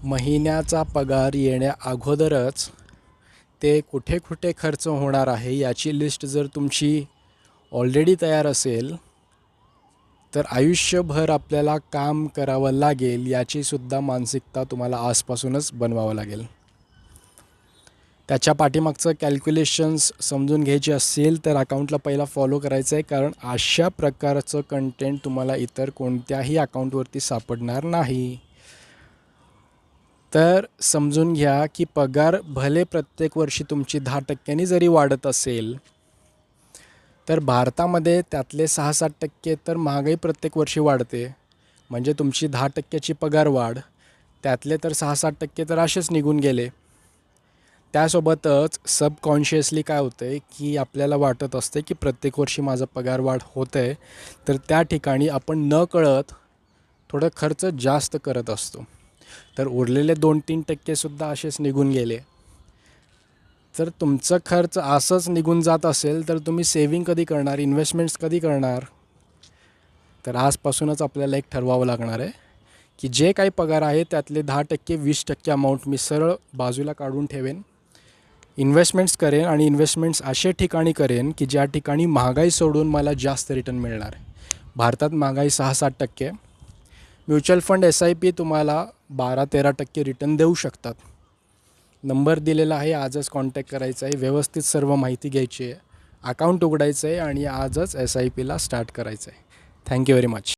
महिन्याचा पगार येण्या अगोदरच ते कुठे कुठे खर्च होणार आहे याची लिस्ट जर तुमची ऑलरेडी तयार असेल तर आयुष्यभर आपल्याला काम करावं लागेल याचीसुद्धा मानसिकता तुम्हाला आजपासूनच बनवावं लागेल. त्याच्या पाठीमागचं कॅल्क्युलेशन्स समजून घ्यायची असेल तर अकाउंटला पहिला फॉलो करायचं आहे, कारण अशा प्रकारचं कंटेंट तुम्हाला इतर कोणत्याही अकाउंटवरती सापडणार नाही. तर समजून घ्या की पगार भले प्रत्येक वर्षी तुमची 10% जरी वाढत असेल तर भारतामध्ये त्यातले 6-7% तर महागाई प्रत्येक वर्षी वाढते. म्हणजे तुमची 10%ची पगार वाढ त्यातले तर 6-7% तर असेच निघून गेले. त्यासोबतच सबकॉन्शियसली काय होतं आहे की आपल्याला वाटत असते की प्रत्येक वर्षी माझा पगार वाढ होतं आहे, तर त्या ठिकाणी आपण नकळत थोडं खर्च जास्त करत असतो. तर उरलेले 2-3% असेच निघून गेले. तर तुमचं खर्च असंच निघून जात असेल तर तुम्ही सेव्हिंग कधी करणार, इन्व्हेस्टमेंट्स कधी करणार? तर आजपासूनच आपल्याला एक ठरवावं लागणार आहे की जे काही पगार आहे त्यातले 10% 20% अमाऊंट मी सरळ बाजूला काढून ठेवेन, इन्व्हेस्टमेंट्स करेन आणि इन्व्हेस्टमेंट्स अशा ठिकाणी करेन की ज्या ठिकाणी महागाई सोडून मला जास्त रिटर्न मिळणार आहे. भारतात महागाई 6-7%, म्युच्युअल फंड SIP तुम्हाला 12-13% रिटर्न देऊ शकतात. नंबर दिलेला आहे, आजच कॉन्टॅक्ट करायचा आहे, व्यवस्थित सर्व माहिती घ्यायची आहे, अकाउंट उघडायचं आहे आणि आजच SIPला स्टार्ट करायचं आहे. Thank you very much.